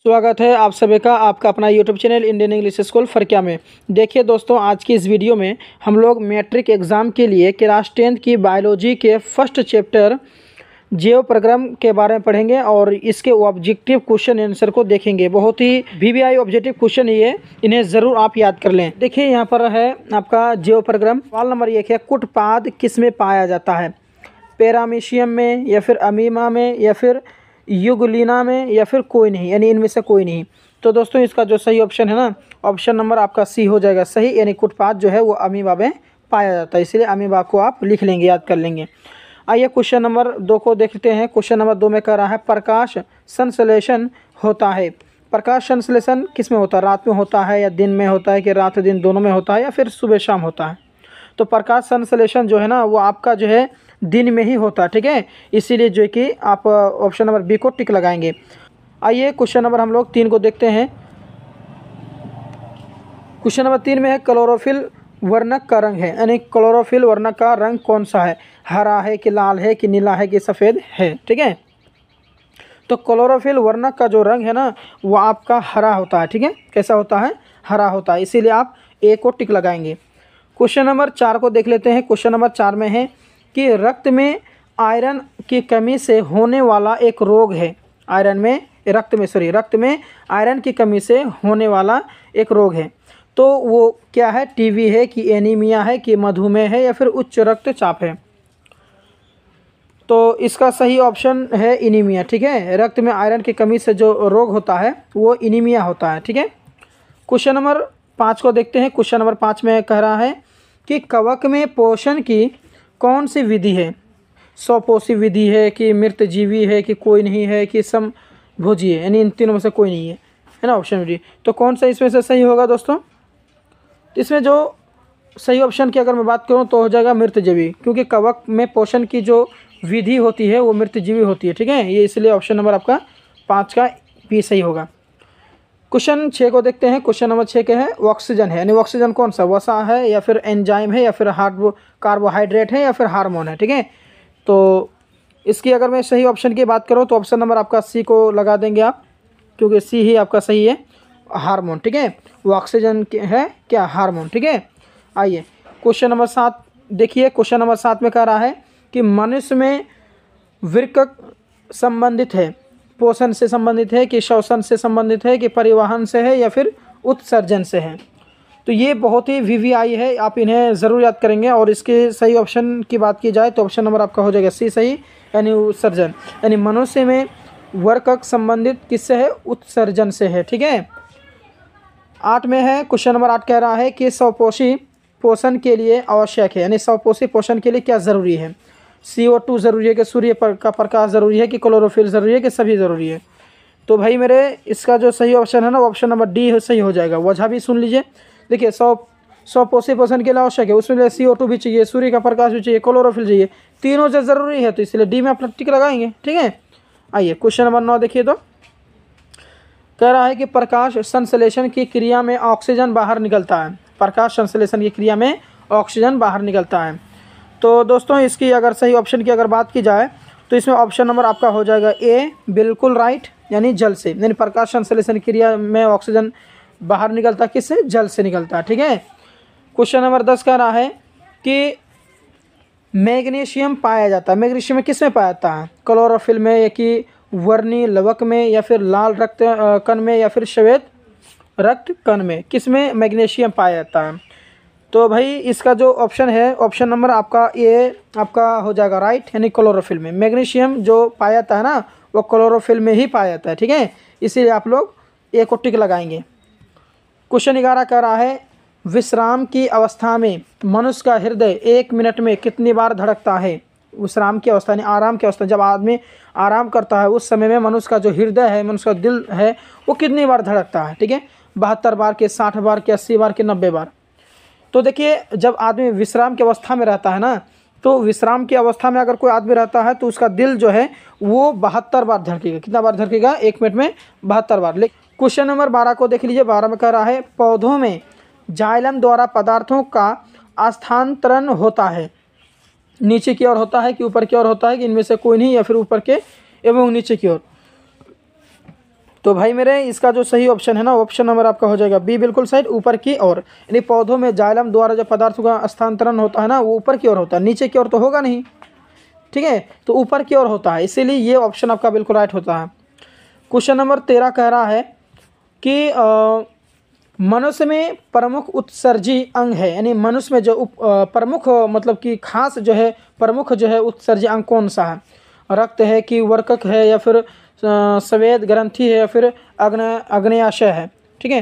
स्वागत है आप सभी का आपका अपना YouTube channel Indian English school Farakya में। देखिए दोस्तों, आज की इस वीडियो में हम लोग मैट्रिक एग्ज़ाम के लिए क्लास 10th की बायोलॉजी के फर्स्ट चैप्टर जीव प्रोग्राम के बारे में पढ़ेंगे और इसके ऑब्जेक्टिव क्वेश्चन आंसर को देखेंगे। बहुत ही वीवीआई ऑब्जेक्टिव क्वेश्चन ये, इन्हें ज़रूर आप याद कर लें। देखिए यहाँ पर है आपका जीव प्रोग्राम। सवाल नंबर 1 है, कुटपाद किस में पाया जाता है? पैरामीशियम में, या फिर अमीमा में, या फिर युगलिना में, या फिर कोई नहीं, यानी इनमें से कोई नहीं। तो दोस्तों इसका जो सही ऑप्शन है ना, ऑप्शन नंबर आपका सी हो जाएगा सही, यानी कुटपाद जो है वो अमीबा में पाया जाता है, इसलिए अमीबा को आप लिख लेंगे, याद कर लेंगे। आइए क्वेश्चन नंबर 2 को देखते हैं। क्वेश्चन नंबर 2 में कह रहा है प्रकाश संश्लेषण होता है। प्रकाश संश्लेषण किस में होता है? रात में होता है, या दिन में होता है, कि रात दिन दोनों में होता है, या फिर सुबह शाम होता है? तो प्रकाश संश्लेषण जो है ना वो आपका जो है दिन में ही होता है, ठीक है। इसीलिए जो है कि आप ऑप्शन नंबर बी को टिक लगाएंगे। आइए क्वेश्चन नंबर हम लोग 3 को देखते हैं। क्वेश्चन नंबर 3 में है क्लोरोफिल वर्णक का रंग है, यानी क्लोरोफिल वर्णक का रंग कौन सा है? हरा है, कि लाल है, कि नीला है, कि सफ़ेद है, ठीक है। तो क्लोरोफिल वर्णक का जो रंग है ना वो आपका हरा होता है, ठीक है। कैसा होता है? हरा होता है, इसीलिए आप ए को टिक लगाएंगे। क्वेश्चन नंबर 4 को देख लेते हैं। क्वेश्चन नंबर 4 में है कि रक्त में आयरन की कमी से होने वाला एक रोग है। रक्त में आयरन की कमी से होने वाला एक रोग है। तो वो क्या है? टीबी है, कि एनीमिया है, कि मधुमेह है, या फिर उच्च रक्तचाप है? तो इसका सही ऑप्शन है एनीमिया, ठीक है। रक्त में आयरन की कमी से जो रोग होता है वो एनीमिया होता है, ठीक है। क्वेश्चन नंबर 5 को देखते हैं। क्वेश्चन नंबर 5 में कह रहा है कि कवक में पोषण की कौन सी विधि है? स्वपोषी विधि है, कि मृतजीवी है, कि कोई नहीं है, कि समभोजी है, यानी इन तीनों में से कोई नहीं है ना ऑप्शन डी। तो कौन सा इसमें से सही होगा दोस्तों? इसमें जो सही ऑप्शन की अगर मैं बात करूं तो हो जाएगा मृतजीवी, क्योंकि कवक में पोषण की जो विधि होती है वो मृतजीवी होती है, ठीक है। ये इसलिए ऑप्शन नंबर आपका 5 का भी सही होगा। क्वेश्चन 6 को देखते हैं। क्वेश्चन नंबर 6 के है ऑक्सीजन है, यानी ऑक्सीजन कौन सा? वसा है, या फिर एंजाइम है, या फिर कार्बोहाइड्रेट है, या फिर हार्मोन है, ठीक है। तो इसकी अगर मैं सही ऑप्शन की बात करूँ तो ऑप्शन नंबर आपका सी को लगा देंगे आप, क्योंकि सी ही आपका सही है, हार्मोन, ठीक है। वो ऑक्सीजन है क्या? हार्मोन, ठीक है। आइए क्वेश्चन नंबर 7 देखिए। क्वेश्चन नंबर 7 में कह रहा है कि मनुष्य में वृक्क संबंधित है, पोषण से संबंधित है, कि श्वसन से संबंधित है, कि परिवहन से है, या फिर उत्सर्जन से है? तो ये बहुत ही वीवीआई है, आप इन्हें ज़रूर याद करेंगे। और इसके सही ऑप्शन की बात की जाए तो ऑप्शन नंबर आपका हो जाएगा सी सही, यानी उत्सर्जन, यानी मनुष्य में वर्कक संबंधित किससे है? उत्सर्जन से है, ठीक है। 8 में है। क्वेश्चन नंबर 8 कह रहा है कि स्वपोषी पोषण के लिए आवश्यक है, यानी स्वपोषी पोषण के लिए क्या ज़रूरी है? CO2 ज़रूरी है, कि सूर्य का प्रकाश ज़रूरी है, कि क्लोरोफिल ज़रूरी है, कि सभी ज़रूरी है? तो भाई मेरे इसका जो सही ऑप्शन है ना ऑप्शन नंबर डी सही हो जाएगा। वजह भी सुन लीजिए। देखिए स्वपोषी पोषण के लिए आवश्यक है, उसमें CO2 भी चाहिए, सूर्य का प्रकाश भी चाहिए, क्लोरोफिल चाहिए, तीनों से ज़रूरी है, तो इसलिए डी में अपना टिक लगाएंगे, ठीक है। आइए क्वेश्चन नंबर 9 देखिए। तो कह रहा है कि प्रकाश संश्लेषण की क्रिया में ऑक्सीजन बाहर निकलता है। प्रकाश संश्लेषण की क्रिया में ऑक्सीजन बाहर निकलता है। तो दोस्तों इसकी अगर सही ऑप्शन की अगर बात की जाए तो इसमें ऑप्शन नंबर आपका हो जाएगा ए, बिल्कुल राइट, यानी जल से, यानी प्रकाश संश्लेषण क्रिया में ऑक्सीजन बाहर निकलता है, किससे? जल से निकलता है, ठीक है। क्वेश्चन नंबर 10 कह रहा है कि मैग्नीशियम पाया जाता है। मैग्नीशियम किस में पाया जाता है? क्लोरोफिल में, या कि वर्णी लवक में, या फिर लाल रक्त कण में, या फिर श्वेत रक्त कण में? किस में मैग्नीशियम पाया जाता है? तो भाई इसका जो ऑप्शन है ऑप्शन नंबर आपका ए आपका हो जाएगा राइट, यानी क्लोरोफिल में। मैग्नीशियम जो पाया जाता है ना वो क्लोरोफिल में ही पाया जाता है, ठीक है। इसीलिए आप लोग ए को टिक लगाएंगे। क्वेश्चन 11 कह रहा है विश्राम की अवस्था में मनुष्य का हृदय 1 मिनट में कितनी बार धड़कता है? विश्राम की अवस्था यानी आराम की अवस्था, जब आदमी आराम करता है उस समय में मनुष्य का जो हृदय है, मनुष्य का दिल है, वो कितनी बार धड़कता है? ठीक है, 72 बार, के 60 बार, के 80 बार, के 90 बार? तो देखिए जब आदमी विश्राम की अवस्था में रहता है ना, तो विश्राम की अवस्था में अगर कोई आदमी रहता है तो उसका दिल जो है वो 72 बार धड़केगा। कितना बार धड़केगा? 1 मिनट में 72 बार। क्वेश्चन नंबर 12 को देख लीजिए। 12 में कह रहा है पौधों में जाइलम द्वारा पदार्थों का स्थानांतरण होता है, नीचे की ओर होता है कि ऊपर की ओर होता है, कि इनमें से कोई नहीं, या फिर ऊपर के एवं नीचे की ओर? तो भाई मेरे इसका जो सही ऑप्शन है ना, ऑप्शन नंबर आपका हो जाएगा बी, बिल्कुल सही, ऊपर की ओर। यानी पौधों में जाइलम द्वारा जो पदार्थों का स्थानांतरण होता है ना, वो ऊपर की ओर होता है, नीचे की ओर तो होगा नहीं, ठीक है, तो ऊपर की ओर होता है, इसीलिए ये ऑप्शन आपका बिल्कुल राइट होता है। क्वेश्चन नंबर 13 कह रहा है कि मनुष्य में प्रमुख उत्सर्जी अंग है, यानी मनुष्य में जो प्रमुख मतलब कि खास जो है प्रमुख जो है उत्सर्जी अंग कौन सा है? रक्त है कि वर्कक है या फिर स्वेद ग्रंथि है या फिर आग्नेयाशय है, ठीक है।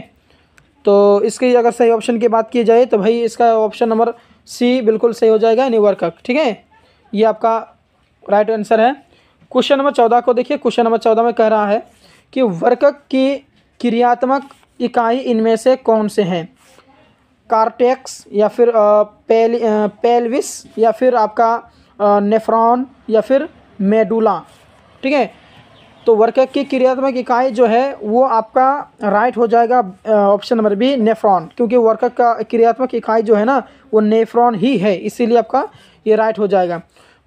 तो इसकी अगर सही ऑप्शन की बात की जाए तो भाई इसका ऑप्शन नंबर सी बिल्कुल सही हो जाएगा, यानी वर्कक, ठीक है, ये आपका राइट आंसर है। क्वेश्चन नंबर 14 को देखिए। क्वेश्चन नंबर 14 में कह रहा है कि वर्कक की क्रियात्मक इकाई इनमें से कौन से हैं? कार्टेक्स या फिर पेल्विस या फिर आपका नेफ्रॉन या फिर मेडुला, ठीक है। तो वर्कक की क्रियात्मक इकाई जो है वो आपका राइट हो जाएगा ऑप्शन नंबर बी, नेफ्रॉन, क्योंकि वर्कक का क्रियात्मक इकाई जो है ना वो नेफ्रॉन ही है, इसीलिए आपका ये राइट हो जाएगा।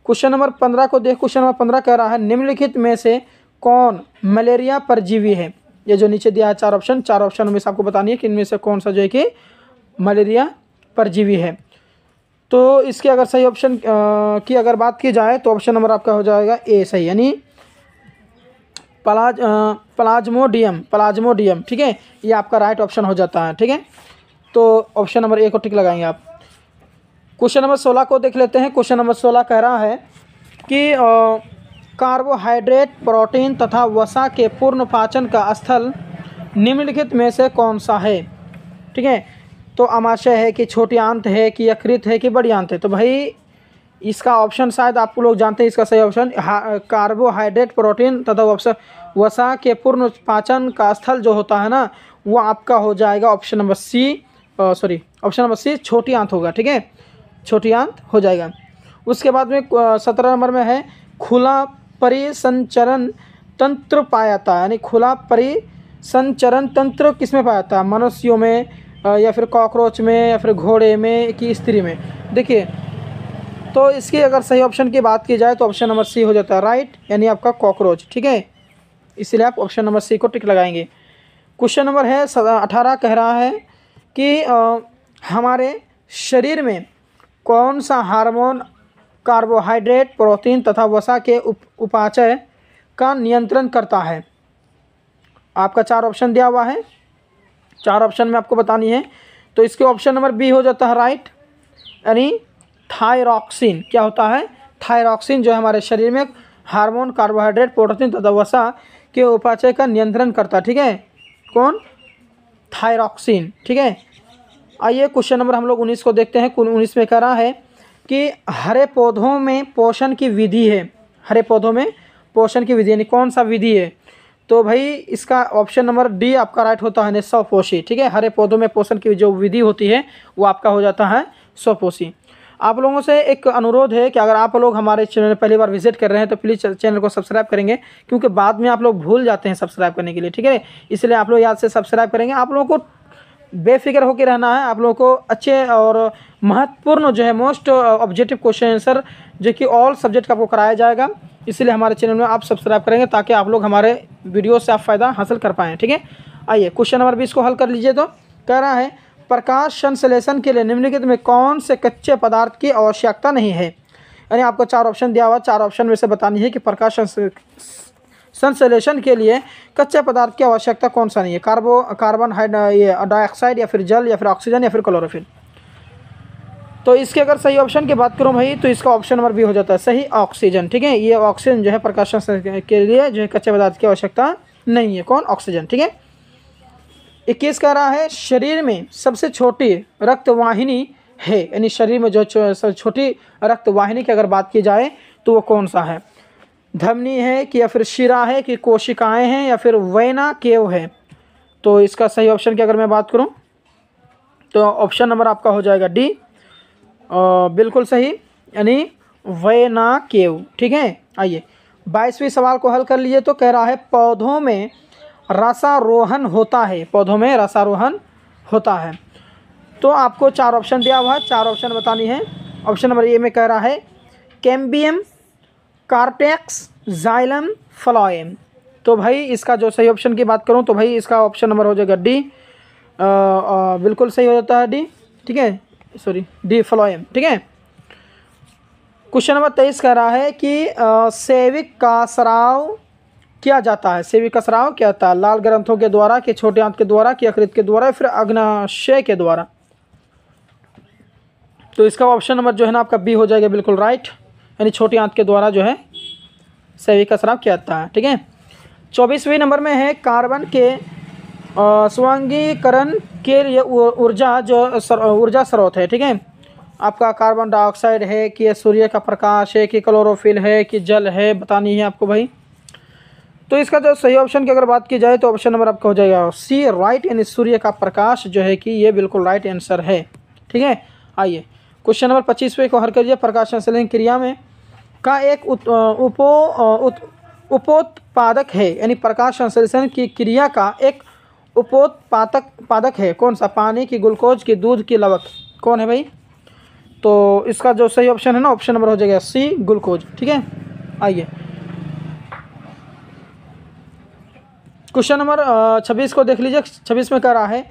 क्वेश्चन नंबर 15 को देख। क्वेश्चन नंबर 15 कह रहा है निम्नलिखित में से कौन मलेरिया परजीवी है? ये जो नीचे दिया है चार ऑप्शन में से आपको बतानी है कि इनमें से कौन सा जो है कि मलेरिया परजीवी है। तो इसके अगर सही ऑप्शन की अगर बात की जाए तो ऑप्शन नंबर आपका हो जाएगा ए सही, यानी प्लाज्मोडियम, ठीक है, ये आपका राइट ऑप्शन हो जाता है, ठीक है। तो ऑप्शन नंबर ए को टिक लगाएंगे आप। क्वेश्चन नंबर 16 को देख लेते हैं। क्वेश्चन नंबर 16 कह रहा है कि कार्बोहाइड्रेट, प्रोटीन तथा वसा के पूर्ण पाचन का स्थल निम्नलिखित में से कौन सा है? ठीक है, तो आमाशय है कि छोटी आंत है कि यकृत है कि बड़ी आंत है? तो भाई इसका ऑप्शन शायद आप लोग जानते हैं, इसका सही ऑप्शन कार्बोहाइड्रेट, प्रोटीन तथा वसा के पूर्ण पाचन का स्थल जो होता है ना वो आपका हो जाएगा option number C, option number C छोटी आंत होगा, ठीक है, छोटी आंत हो जाएगा। उसके बाद में 17 नंबर में है खुला परिसंचरण तंत्र पाया जाता है, यानी खुला परिसंचरण तंत्र किसमें पाया जाता है? मनुष्यों में या फिर कॉकरोच में या फिर घोड़े में कि स्त्री में? देखिए, तो इसकी अगर सही ऑप्शन की बात की जाए तो ऑप्शन नंबर सी हो जाता है राइट, यानी आपका कॉकरोच, ठीक है, इसलिए आप ऑप्शन नंबर सी को टिक लगाएंगे। क्वेश्चन नंबर है 18 कह रहा है कि हमारे शरीर में कौन सा हार्मोन कार्बोहाइड्रेट, प्रोटीन तथा वसा के उपाचय का नियंत्रण करता है? आपका 4 ऑप्शन दिया हुआ है, 4 ऑप्शन में आपको बतानी है। तो इसके ऑप्शन नंबर बी हो जाता है राइट, यानी थायरॉक्सिन। क्या होता है? थायरॉक्सिन जो है हमारे शरीर में हार्मोन कार्बोहाइड्रेट, प्रोटीन तथा वसा के उपाचय का नियंत्रण करता है, ठीक है, कौन? थायरॉक्सिन, ठीक है। आइए क्वेश्चन नंबर हम लोग 19 को देखते हैं। 19 में कह रहा है कि हरे पौधों में पोषण की विधि है, हरे पौधों में पोषण की विधि यानी कौन सा विधि है? तो भाई इसका ऑप्शन नंबर डी आपका राइट होता है, स्वपोषी, ठीक है। हरे पौधों में पोषण की जो विधि होती है वो आपका हो जाता है स्वपोषी। आप लोगों से एक अनुरोध है कि अगर आप लोग हमारे चैनल पहली बार विजिट कर रहे हैं तो प्लीज़ चैनल को सब्सक्राइब करेंगे, क्योंकि बाद में आप लोग भूल जाते हैं सब्सक्राइब करने के लिए, ठीक है, इसलिए आप लोग याद से सब्सक्राइब करेंगे। आप लोगों को बेफिक्र होकर रहना है, आप लोगों को अच्छे और महत्वपूर्ण जो है मोस्ट ऑब्जेक्टिव क्वेश्चन आंसर जो कि ऑल सब्जेक्ट का आपको कराया जाएगा, इसलिए हमारे चैनल में आप सब्सक्राइब करेंगे ताकि आप लोग हमारे वीडियो से आप फ़ायदा हासिल कर पाएँ, ठीक है। आइए क्वेश्चन नंबर 20 को हल कर लीजिए। तो कह रहा है प्रकाश संश्लेषण के लिए निम्नलिखित में कौन से कच्चे पदार्थ की आवश्यकता नहीं है? यानी आपको 4 ऑप्शन दिया हुआ, 4 ऑप्शन में से बतानी है कि प्रकाश संश्लेषण के लिए कच्चे पदार्थ की आवश्यकता कौन सा नहीं है? कार्बन डाइऑक्साइड या फिर जल या फिर ऑक्सीजन या फिर क्लोरोफिल? तो इसके अगर सही ऑप्शन की बात करूं भाई तो इसका ऑप्शन नंबर बी हो जाता है सही, ऑक्सीजन, ठीक है। ये ऑक्सीजन जो है प्रकाश संश्लेषण के लिए जो है कच्चे पदार्थ की आवश्यकता नहीं है, कौन? ऑक्सीजन, ठीक है। 21 कह रहा है शरीर में सबसे छोटी रक्तवाहिनी है, यानी शरीर में जो छोटी रक्तवाहिनी की अगर बात की जाए तो वो कौन सा है? धमनी है कि या फिर शिरा है कि कोशिकाएं हैं या फिर वेना केव है? तो इसका सही ऑप्शन की अगर मैं बात करूं तो ऑप्शन नंबर आपका हो जाएगा डी, बिल्कुल सही, यानी वेना केव, ठीक है। आइए 22वें सवाल को हल कर लीजिए। तो कह रहा है पौधों में रसारोहण होता है, पौधों में रसारोहण होता है। तो आपको 4 ऑप्शन दिया हुआ है, 4 ऑप्शन बतानी है। ऑप्शन नंबर ए में कह रहा है कैम्बियम, कार्टेक्स, जाइलम, फ्लोएम। तो भाई इसका जो सही ऑप्शन की बात करूं तो भाई इसका ऑप्शन नंबर हो जाएगा डी। बिल्कुल सही हो जाता है डी, ठीक है, सॉरी डी फ्लोएम, ठीक है। क्वेश्चन नंबर 23 कह रहा है कि सेविक का स्राव किया जाता है, सेविक का स्राव क्या होता है, लाल ग्रंथों के द्वारा, कि छोटे आंत के द्वारा, कि यकृत के द्वारा, फिर अग्नाशय के द्वारा। तो इसका ऑप्शन नंबर जो है ना आपका बी हो जाएगा बिल्कुल राइट, यानी छोटी आंत के द्वारा जो है सेविक का स्राव किया जाता है, ठीक है। 24वें नंबर में है कार्बन के स्वंगीकरण के लिए ऊर्जा जो ऊर्जा स्रोत है, ठीक है। आपका कार्बन डाइऑक्साइड है, कि सूर्य का प्रकाश है, कि क्लोरोफिल है, कि जल है, बतानी है आपको भाई। तो इसका जो सही ऑप्शन की अगर बात की जाए तो ऑप्शन नंबर आपका हो जाएगा सी राइट, यानी सूर्य का प्रकाश जो है कि ये बिल्कुल राइट आंसर है, ठीक है। आइए क्वेश्चन नंबर 25वें को हल करिए। प्रकाश संश्लेषण क्रिया में का एक उपोत्पादक है, यानी प्रकाश संश्लेषण की क्रिया का एक उपोत्पादक है कौन सा, पानी की, ग्लूकोज की, दूध की, लवक, कौन है भाई। तो इसका जो सही ऑप्शन है ना ऑप्शन नंबर हो जाएगा सी ग्लूकोज, ठीक है। आइए क्वेश्चन नंबर 26 को देख लीजिए। 26 में कह रहा है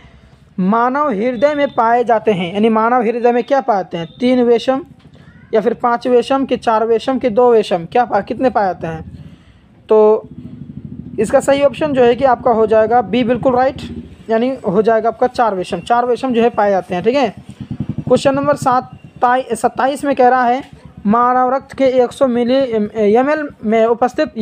मानव हृदय में पाए जाते हैं, यानी मानव हृदय में क्या पाए जाते हैं, 3 वेशम या फिर 5 वेशम, कि 4 वेशम, कि 2 वेशम, कितने पाए जाते हैं। तो इसका सही ऑप्शन जो है कि आपका हो जाएगा बी बिल्कुल राइट, यानी हो जाएगा आपका 4 वेशम, 4 वेशम जो है पाए जाते हैं, ठीक है। क्वेश्चन नंबर 27 में कह रहा है मानव रक्त के 100 मिली ml में उपस्थित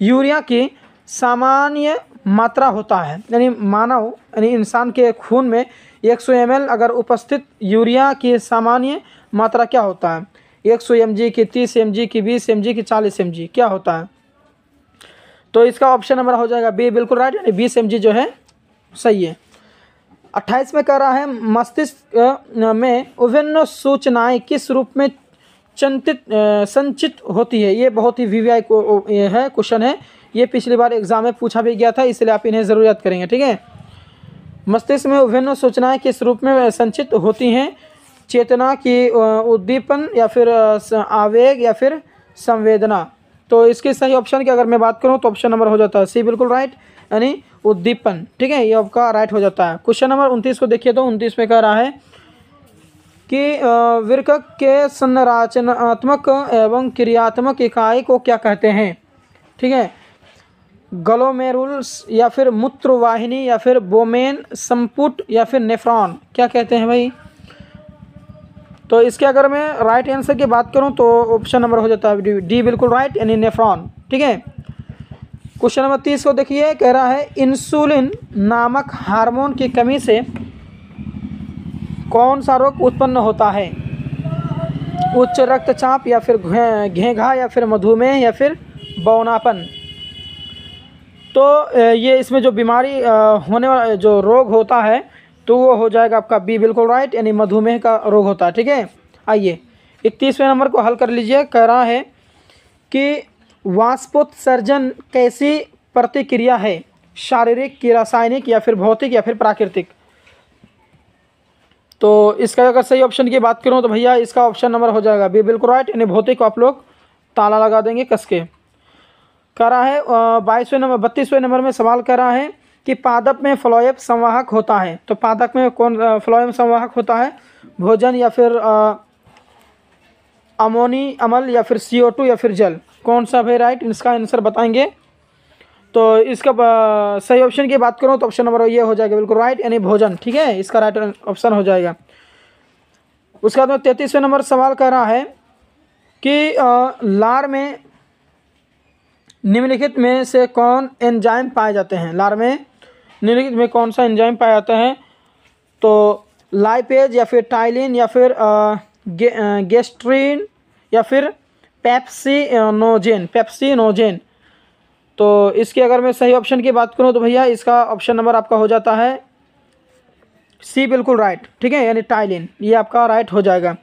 यूरिया की सामान्य मात्रा होता है, यानी मानव यानी इंसान के खून में 100 ml अगर उपस्थित यूरिया की सामान्य मात्रा क्या होता है, 100 mg की, 30 mg की, 20 mg की, 40 mg क्या होता है। तो इसका ऑप्शन नंबर हो जाएगा बी बिल्कुल राइट, यानी 20 mg जो है सही है। 28 में कह रहा है मस्तिष्क में विभिन्न सूचनाएं किस रूप में संचित होती है। ये बहुत ही वीवीआई है क्वेश्चन है, ये पिछली बार एग्जाम में पूछा भी गया था, इसलिए आप इन्हें ज़रूर याद करेंगे, ठीक है। मस्तिष्क में विभिन्न सूचनाएं किस रूप में संचित होती हैं, चेतना की, उद्दीपन, या फिर आवेग, या फिर संवेदना। तो इसके सही ऑप्शन की अगर मैं बात करूं तो ऑप्शन नंबर हो जाता है सी बिल्कुल राइट, यानी उद्दीपन, ठीक है, ये आपका राइट हो जाता है। क्वेश्चन नंबर 29 को देखिए तो 29 में कह रहा है कि वृक्क के संरचनात्मक एवं क्रियात्मक इकाई को क्या कहते हैं, ठीक है, ग्लोमेरुल्स, या फिर मूत्रवाहिनी, या फिर बोमेन, संपुट, या फिर नेफ्रॉन, क्या कहते हैं भाई। तो इसके अगर मैं राइट आंसर की बात करूं तो ऑप्शन नंबर हो जाता है डी बिल्कुल राइट, यानी नेफ्रॉन, ठीक है। क्वेश्चन नंबर 30 को देखिए, कह रहा है इंसुलिन नामक हार्मोन की कमी से कौन सा रोग उत्पन्न होता है, उच्च रक्तचाप, या फिर घेंघा, या फिर मधुमेह, या फिर बौनापन। तो ये इसमें जो बीमारी होने वाला जो रोग होता है तो वो हो जाएगा आपका बी बिल्कुल राइट, यानी मधुमेह का रोग होता है, ठीक है। आइए 31वें नंबर को हल कर लीजिए। कह रहा है कि वाष्पोत्सर्जन कैसी प्रतिक्रिया है, शारीरिक, की रासायनिक, या फिर भौतिक, या फिर प्राकृतिक। तो इसका अगर सही ऑप्शन की बात करूं तो भैया इसका ऑप्शन नंबर हो जाएगा बी बिल्कुल राइट, यानी भौतिक को आप लोग ताला लगा देंगे कस के। कह रहा है 32वें नंबर में सवाल कर रहा है कि पादप में फ्लोएम संवाहक होता है। तो पादप में कौन फ्लोएम संवाहक होता है, भोजन, या फिर अमल, या फिर CO2, या फिर जल, कौन सा भाई राइट, इसका आंसर बताएंगे। तो इसका सही ऑप्शन की बात करूं तो ऑप्शन नंबर ये हो जाएगा बिल्कुल राइट, यानी भोजन, ठीक है, इसका राइट ऑप्शन हो जाएगा। उसके बाद में 33वें नंबर सवाल कर रहा है कि लार में निम्नलिखित में से कौन एंजाइम पाए जाते हैं, लार में निम्नलिखित में कौन सा एंजाइम पाया जाता है। तो लाइपेज, या फिर टाइलिन, या फिर गेस्ट्रीन, या फिर पेप्सिनोजेन। तो इसके अगर मैं सही ऑप्शन की बात करूं तो भैया इसका ऑप्शन नंबर आपका हो जाता है सी बिल्कुल राइट, ठीक है, यानी टाइलिन, ये आपका राइट हो जाएगा।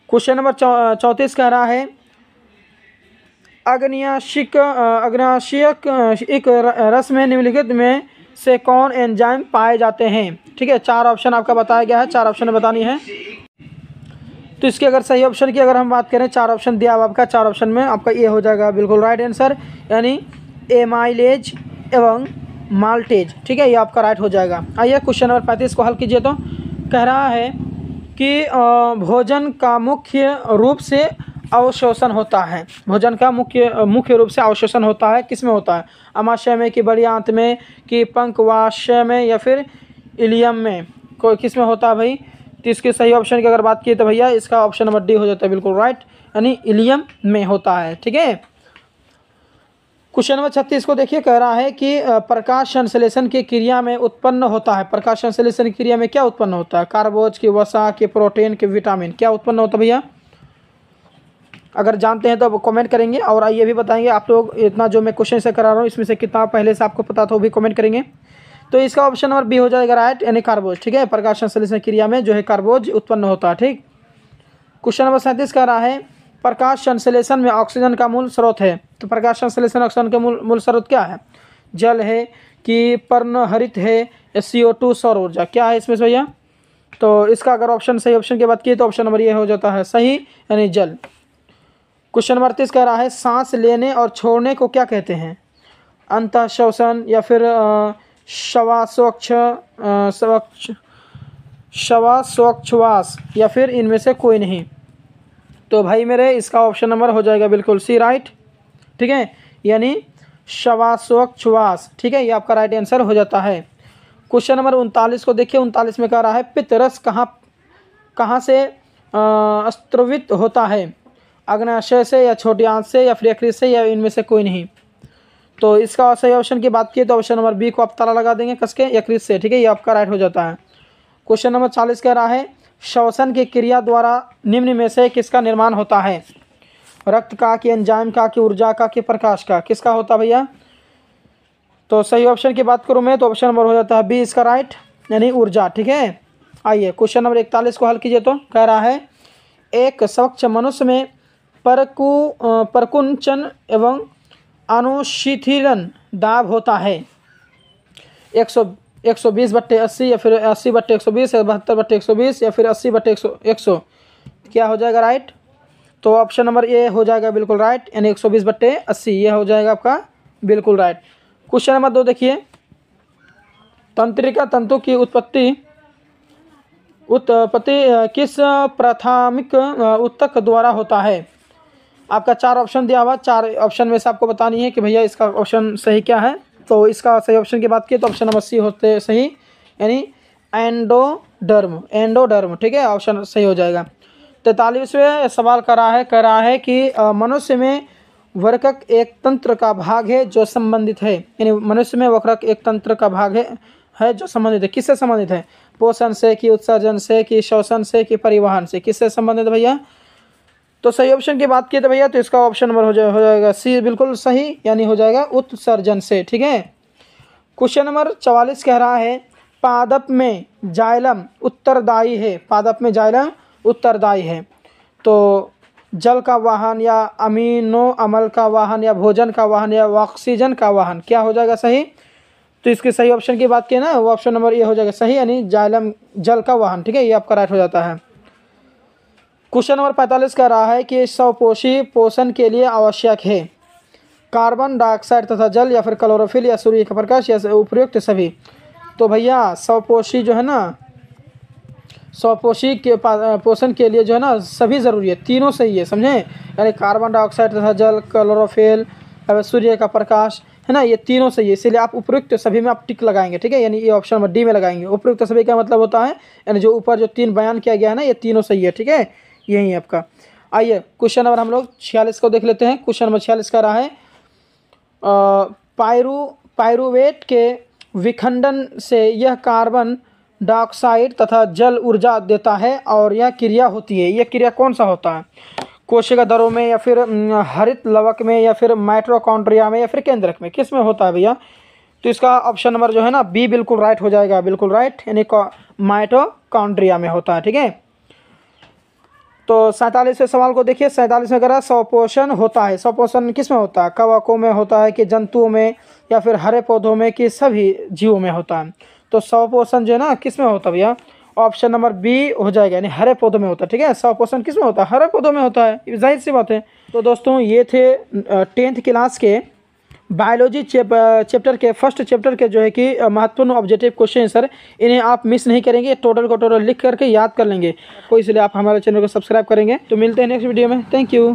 क्वेश्चन नंबर 34 कह रहा है अग्न्याशिक एक रस में निम्नलिखित में से कौन एंजाइम पाए जाते हैं, ठीक है। 4 ऑप्शन आपका बताया गया है, 4 ऑप्शन बतानी है। तो इसके अगर सही ऑप्शन की अगर हम बात करें, 4 ऑप्शन दिया हुआ आपका, 4 ऑप्शन में आपका ये हो जाएगा बिल्कुल राइट आंसर, यानी एमाइलेज एवं माल्टेज। ठीक है, ये आपका राइट हो जाएगा। आइए क्वेश्चन नंबर 35 को हल कीजिए। तो कह रहा है कि भोजन का मुख्य रूप से अवशोषण होता है। भोजन का मुख्य रूप से अवशोषण होता है, किस में होता है? अमाशय में, कि बड़ी आंत में, कि पंकवाशय में, या फिर इलियम में? कोई किस में होता है भाई? तो इसके सही ऑप्शन की अगर बात की तो भैया इसका ऑप्शन नंबर डी हो जाता है, बिल्कुल राइट, यानी इलियम में होता है। ठीक है, क्वेश्चन नंबर 36 को देखिए। कह रहा है कि प्रकाश संश्लेषण की क्रिया में उत्पन्न होता है। प्रकाश संश्लेषण की क्रिया में क्या उत्पन्न होता है? कार्बोज, की वसा, के प्रोटीन, के विटामिन, क्या उत्पन्न होता है भैया? अगर जानते हैं तो अब कमेंट करेंगे, और ये भी बताएंगे आप लोग इतना जो मैं क्वेश्चन से करा रहा हूँ इसमें से कितना पहले से आपको पता था वो भी कमेंट करेंगे। तो इसका ऑप्शन नंबर बी हो जाएगा राइट, यानी कार्बोज। ठीक है, प्रकाश संश्लेषण क्रिया में जो है कार्बोज उत्पन्न होता है। ठीक, क्वेश्चन नंबर 37 कह रहा है प्रकाश संश्लेषण में ऑक्सीजन का मूल स्रोत है। तो प्रकाश संश्लेषण ऑक्सीजन का मूल स्रोत क्या है? जल है, कि पर्णहरित है, या CO2 सौर ऊर्जा? क्या है इसमें से भैया? तो इसका अगर ऑप्शन सही ऑप्शन की बात की तो ऑप्शन नंबर ये हो जाता है सही, यानी जल। क्वेश्चन नंबर 38 कह रहा है सांस लेने और छोड़ने को क्या कहते हैं? अंतःश्वसन, या फिर श्वासोच्छ्वास, या फिर इनमें से कोई नहीं? तो भाई मेरे इसका ऑप्शन नंबर हो जाएगा बिल्कुल सी राइट। ठीक है, यानी श्वासोच्छ्वास। ठीक है, ये आपका राइट आंसर हो जाता है। क्वेश्चन नंबर 39 को देखिए। 39 में कह रहा है पित्तरस कहाँ से स्त्रवित होता है? अग्नाशय से, या छोटी आंत से, या फिर यकृत से, या इनमें से कोई नहीं? तो इसका सही ऑप्शन की बात की तो ऑप्शन नंबर बी को आप ताला लगा देंगे कस के, यकृत से। ठीक है, ये आपका राइट हो जाता है। क्वेश्चन नंबर 40 कह रहा है श्वसन की क्रिया द्वारा निम्न में से किसका निर्माण होता है? रक्त का, कि एंजाइम का, कि ऊर्जा का, कि प्रकाश का? किसका होता भैया? तो सही ऑप्शन की बात करूँ मैं तो ऑप्शन नंबर हो जाता है बी इसका राइट, यानी ऊर्जा। ठीक है, आइए क्वेश्चन नंबर 41 को हल कीजिए। तो कह रहा है एक स्वच्छ मनुष्य में परकुंचन एवं अनुशीथिलन दाब होता है 120/80, या फिर 80/120, या 72/120, या फिर 80/100? क्या हो जाएगा राइट? तो ऑप्शन नंबर ए हो जाएगा बिल्कुल राइट, यानी 120/80 ये हो जाएगा आपका बिल्कुल राइट। क्वेश्चन नंबर 2 देखिए। तंत्रिका तंतु की उत्पत्ति किस प्राथमिक ऊतक द्वारा होता है? आपका 4 ऑप्शन दिया हुआ, 4 ऑप्शन में से आपको बतानी है कि भैया इसका ऑप्शन सही क्या है। तो इसका सही ऑप्शन की बात की तो ऑप्शन नंबर सी होते सही, यानी एंडोडर्म। ठीक है, ऑप्शन सही हो जाएगा। 43वें सवाल कह रहा है कि मनुष्य में वृक्क एक तंत्र का भाग है जो संबंधित है, यानी मनुष्य में वृक्क एक तंत्र का भाग है जो संबंधित है। किससे संबंधित है? पोषण से, कि उत्सर्जन से, कि श्वसन से, कि परिवहन से? किससे संबंधित भैया? तो सही ऑप्शन की बात की तो भैया तो इसका ऑप्शन नंबर हो जाएगा सी बिल्कुल सही, यानी हो जाएगा उत्सर्जन से। ठीक है, क्वेश्चन नंबर 44 कह रहा है पादप में जाइलम उत्तरदायी है। पादप में जाइलम उत्तरदायी है। तो जल का वाहन, या अमीनो अम्ल का वाहन, या भोजन का वाहन, या ऑक्सीजन का वाहन? क्या हो जाएगा सही? तो इसके सही ऑप्शन की बात की ना वो ऑप्शन नंबर ये हो जाएगा सही, यानी जाइलम जल का वाहन। ठीक है, ये आपका राइट हो जाता है। क्वेश्चन नंबर 45 कह रहा है कि स्वपोषी पोषण के लिए आवश्यक है कार्बन डाइऑक्साइड तथा जल, या फिर क्लोरोफिल, या सूर्य का प्रकाश, या उपयुक्त सभी? तो भैया स्वपोषी जो है ना, स्वपोषी के पोषण के लिए जो है ना सभी ज़रूरी है, तीनों सही है, समझे? यानी कार्बन डाइऑक्साइड तथा जल, क्लोरोफिल, सूर्य का प्रकाश, है ना, ये तीनों सही है। इसीलिए आप उपयुक्त सभी में आप टिक लगाएंगे। ठीक है, यानी ये ऑप्शन नंबर डी में लगाएंगे। उपयुक्त सभी का मतलब होता है यानी जो ऊपर जो 3 बयान किया गया है ना ये तीनों सही है। ठीक है, यही है आपका। आइए क्वेश्चन नंबर हम लोग 46 को देख लेते हैं। क्वेश्चन नंबर 46 का रहा है पायरुवेट के विखंडन से यह कार्बन डाइऑक्साइड तथा जल ऊर्जा देता है और यह क्रिया होती है। यह क्रिया कौन सा होता है? कोशिका दरों में, या फिर हरित लवक में, या फिर माइटोकॉन्ड्रिया में, या फिर केंद्रक में? किस में होता है भैया? तो इसका ऑप्शन नंबर जो है ना बी बिल्कुल राइट हो जाएगा, बिल्कुल राइट, यानी माइटोकॉन्ड्रिया में होता है। ठीक है, तो 47वें सवाल को देखिए। 47 में कह स्वपोषण होता है। स्वपोषण किस में होता है? कवकों में होता है, कि जंतुओं में, या फिर हरे पौधों में, कि सभी जीवों में होता है? तो स्वपोषण जो है ना किस में होता है भैया? ऑप्शन नंबर बी हो जाएगा, यानी हरे पौधों में होता है। ठीक है, स्वपोषण किस में होता है? हरे पौधों में होता है, जाहिर सी बात है। तो दोस्तों ये थे 10th क्लास के बायोलॉजी चैप्टर के फर्स्ट चैप्टर के जो है कि महत्वपूर्ण ऑब्जेक्टिव क्वेश्चन सर, इन्हें आप मिस नहीं करेंगे, टोटल को टोटल लिख करके याद कर लेंगे। कोई इसलिए आप हमारे चैनल को सब्सक्राइब करेंगे। तो मिलते हैं नेक्स्ट वीडियो में। Thank you.